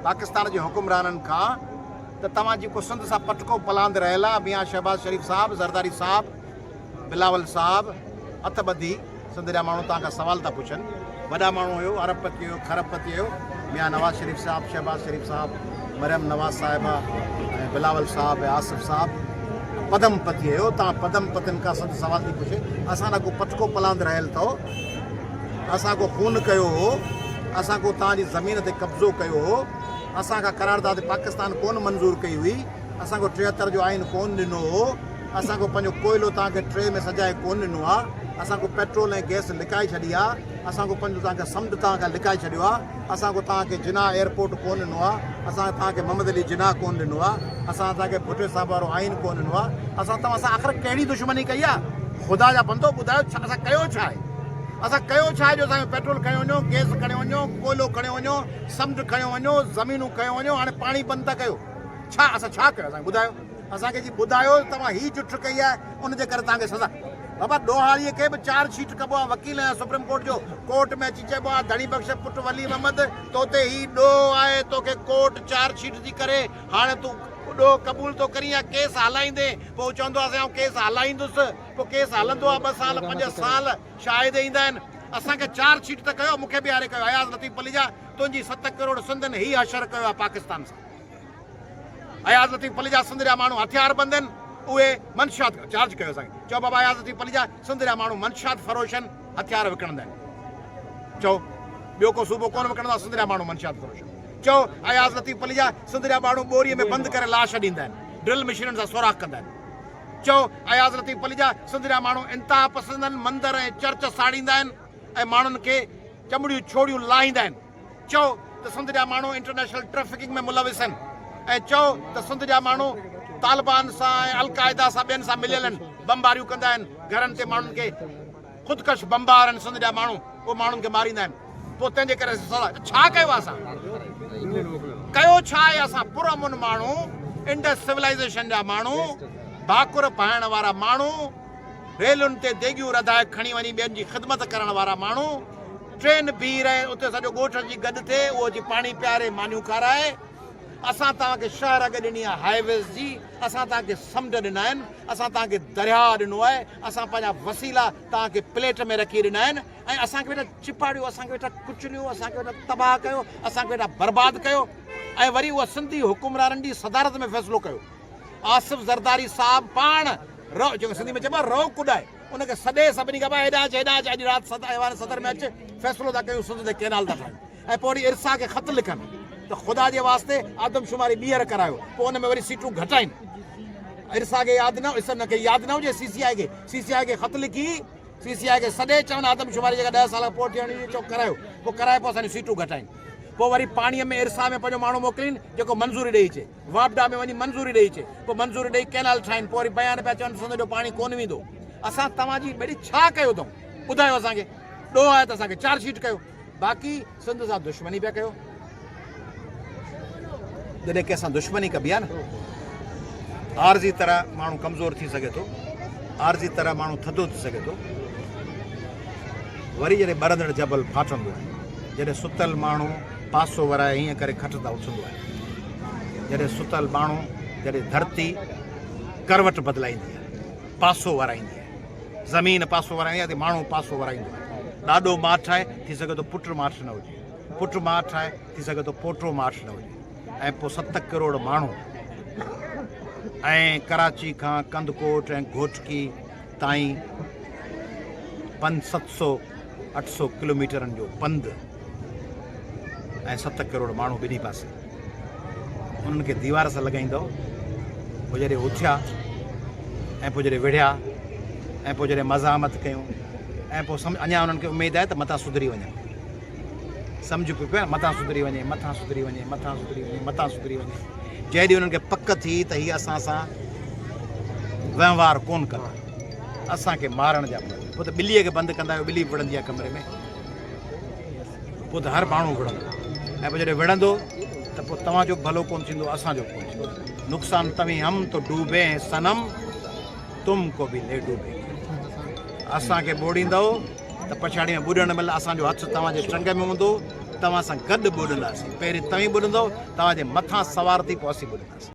पाकिस्तान के हुक्मराननि खां त तव्हां जेको सिंध सां पटको पलांद रहियल आहे, मियां शहबाज शरीफ साहब, ज़रदारी साहब, बिलावल साहब, हथ ॿधी सिंध जा माण्हू तव्हां खां सवाल था पुछनि। वॾा माण्हू हुयो, अरबपति हुयो, खरबपति हुयो, मियां नवाज़ शरीफ साहब, शहबाज शरीफ साहब, मरियम नवाज़ साहिबा, ऐं बिलावल साहब, आसिफ साहब, पदमपति हुयो। तव्हां पदमपतिनि खां सिंध सवाल थी पुछे। असां न को पटको पलांद रहियल अथव, असां को खून कयो हो, असां को तव्हांजी ज़मीन ते कब्ज़ो कयो हो, असां खां करारदाद पाकिस्तान कोन मंज़ूर कई हुई, असां को 73 जो आइन कोन ॾिनो हो, असां को पंहिंजो कोयलो तव्हांखे ट्रे में सजाए कोन ॾिनो आहे, असां को पेट्रोल ऐं गैस लिकाए छॾी आहे, असां को पंहिंजो तव्हांखे समुंड तव्हांखां लिकाए छॾियो आहे, असां को तव्हांखे जिनाह एयरपोर्ट कोन ॾिनो आहे, असां तव्हांखे मोहम्मद अली जिनाह कोन ॾिनो आहे, असां तव्हांखे भुटे साहिब वारो आइन कोन ॾिनो आहे। असां तव्हां सां आख़िर कहिड़ी दुश्मनी कई आहे? ख़ुदा जा बंदो ॿुधायो, असां कयो छा आहे? असां कयो छा आहे जो असांजो पेट्रोल खणी वञो, गैस खणी वञो, कोयलो खणी वञो, समुंड खणी वञो, ज़मीनूं खणी वञो, हाणे पाणी बंदि था कयो? छा असां छा कयो? असांखे ॿुधायो, असांखे जी ॿुधायो। तव्हां हीअ जुठ कई आहे, उनजे करे तव्हांखे सज़ा। बाबा ॾोहारीअ खे बि चार्जशीट कबो आहे, वकील ऐं सुप्रीम कोर्ट जो, कोर्ट में अची चइबो आहे धणी बख़्श पुट वली मोहम्मद, तोते हीउ ॾोह आहे, तोखे कोर्ट चार्जशीट थी करे, हाणे तूं ॾोह क़बूल थो करी या केस हलाईंदे? पोइ चवंदो आहे असां केस हलाईंदुसि, पोइ केस हलंदो आहे 2 साल 5 साल, शाहिद ईंदा आहिनि। असांखे चार्जशीट त कयो, मूंखे बि हारे कयो। अयाज़ लतीफ़ पलीजा, तुंहिंजी 7 करोड़ सिंधनि ही हशर कयो आहे पाकिस्तान सां। अयाज़ लतीफ़ पलीजा, सिंध जा माण्हू हथियार बंदि आहिनि, उहे मंशियात चार्ज कयो असांखे। चओ बाबा अयाज़ लतीफ़ पलीजा, सिंध जा माण्हू मंशियात फरोश आहिनि, हथियार विकिणंदा आहिनि। चओ ॿियो को सूबो कोन विकिणंदो आहे, सिंध जा माण्हू मंशियात फरोश आहिनि। चओ अयाज़ लतीफ़ पलीजा, सिंध जा माण्हू ॿोरीअ में बंदि करे लाश ॾींदा आहिनि, ड्रिल मशीनुनि सां सुराख कंदा आहिनि। चओ अयाज़ लतीफ़ पलीजा, सिंध जा माण्हू इंतिहा पसंदि आहिनि, मंदर ऐं चर्च साड़ींदा आहिनि ऐं माण्हुनि खे चमड़ियूं छोड़ियूं लाहींदा आहिनि। चओ त सिंध जा माण्हू इंटरनेशनल ट्रैफिकिंग में मुलविस आहिनि, ऐं चओ त सिंध जा माण्हू तालिबान सां ऐं अलक़ाइदा सां ॿियनि सां मिलियल आहिनि, बमबारियूं कंदा आहिनि, घरनि ते माण्हुनि खे ख़ुदकश बमबार आहिनि सिंध जा माण्हू, उहे माण्हुनि खे मारींदा आहिनि। पोइ तंहिंजे करे छा कयो असां? कयो छा आहे? असां पुरअमन माण्हू, इंडस सिविलाइज़ेशन जा माण्हू, भाकुर पाइण वारा माण्हू, रेलुनि ते देगियूं रधाए खणी वञी ॿियनि जी ख़िदमत करण वारा माण्हू, ट्रेन बीह रहे उते सॼो ॻोठ जी गॾु थिए, उहो जी पाणी पियारे, मानियूं खाराए। असां तव्हांखे शहर अॻु ॾिनी आहे हाईवेज़ जी, असां तव्हांखे समुंड ॾिना आहिनि, असां तव्हांखे दरिया ॾिनो आहे, असां पंहिंजा वसीला तव्हांखे प्लेट में रखी ॾिना आहिनि, ऐं असांखे वेठा चिपाड़ियो, असांखे वेठा कुचलियो, असांखे वेठा तबाह कयो, असांखे वेठा बर्बादु कयो। ऐं वरी उहा सिंधी हुकुमराननि जी सदारत में फ़ैसिलो कयो। आसिफ ज़रदारी साहब पाण रओ, जेको सिंधी में चइबो आहे रओ कुॾाए, उनखे सॾे सभिनी खां हेॾा अच हेॾा अच, अॼु राति ऐवान सदर में अच, फ़ैसिलो था कयूं सिंध ते कैनाल था ठाहियूं। ऐं पोइ वरी इरसा खे ख़त लिखनि त ख़ुदा जे वास्ते आदमशुमारी ॿीहर करायो, पोइ उन में वरी सीटूं घटाइनि। इरसा खे यादि न, हुनखे यादि न हुजे CCI खे ख़त लिखी, CCI खे सॾे चवनि आदमशुमारी जेका 10 साल पोइ थियणी हुई, चओ करायो, पोइ कराए पोइ असांजी सीटूं घटाइनि। पोइ वरी पाणीअ में इरसा में पंहिंजो माण्हू मोकिलीनि जेको मंज़ूरी ॾेई अचे, वापडा में वञी मंज़ूरी ॾेई अचे, पोइ मंज़ूरी ॾेई कैनाल ठाहिनि, पोइ वरी बयान पिया चवनि सिंध जो पाणी कोन वेंदो। असां तव्हांजी बेड़ी छा कयो अथऊं? ॿुधायो असांखे। ॾोह आहे त असांखे चार्जशीट कयो, बाक़ी सिंध सां दुश्मनी पिया कयो। जॾहिं कंहिंसां दुश्मनी कबी आहे न, आरज़ी तरह माण्हू कमज़ोर थी सघे थो, आरज़ी तरह माण्हू थधो थी सघे थो। वरी जॾहिं ॿरंदड़ जबल फाटंदो आहे, जॾहिं सुतल माण्हू पासो वराए हीअं करे खटंदा उथंदो आहे, जॾहिं सुतल माण्हू, जॾहिं धरती करवट बदिलाईंदी आहे, पासो वराईंदी आहे, ज़मीन पासो वराईंदी आहे त माण्हू पासो वराईंदो आहे। ॾाढो माठि आहे, थी सघे थो पुट माठि न हुजे, पुट माठि आहे, थी सघे थो पोटो माठि न हुजे। ऐं पोइ 7 करोड़ माण्हू ऐं कराची खां कंदकोट ऐं घोटकी ताईं 500-700-800 किलोमीटरनि जो पंधु ऐं 7 करोड़ माण्हू ॿिन्ही पासे। उन्हनि खे दीवार सां लॻाईंदो, पोइ जॾहिं उथिया ऐं पोइ जॾहिं विढ़िया ऐं पोइ जॾहिं मज़ामत कयूं ऐं पोइ अञा उन्हनि खे उमेदु आहे त मथां सुधरी वञे, सम्झ पियो पियो मथां सुधरी वञे, मथां सुधरी वञे, मथां सुधरी वञे, मथां सुधरी वञे। जंहिं ॾींहुं उन्हनि खे पक थी त हीअ असां सां वहिंवार कोन कंदा, असांखे मारण जा, पोइ त ॿिलीअ खे बंदि कंदा आहियो, ॿिली विढ़ंदी आहे कमरे में, पोइ त हर माण्हू विढ़ंदो। ऐं पोइ जॾहिं विढ़ंदो त पोइ तव्हांजो भलो कोन थींदो, असांजो कोन थींदो। नुक़सानु तव्हीं हम तो डूबे सनम तुम को बि ले डूबे। असांखे ॿोड़ींदव त पछाड़ी में ॿुॾण महिल असांजो हथु तव्हांजे टंग में हूंदो, तव्हां सां गॾु ॿुॾंदासीं। पहिरीं तव्हीं ॿुॾंदो, तव्हांजे मथां सवार थी पोइ असीं ॿुॾंदासीं।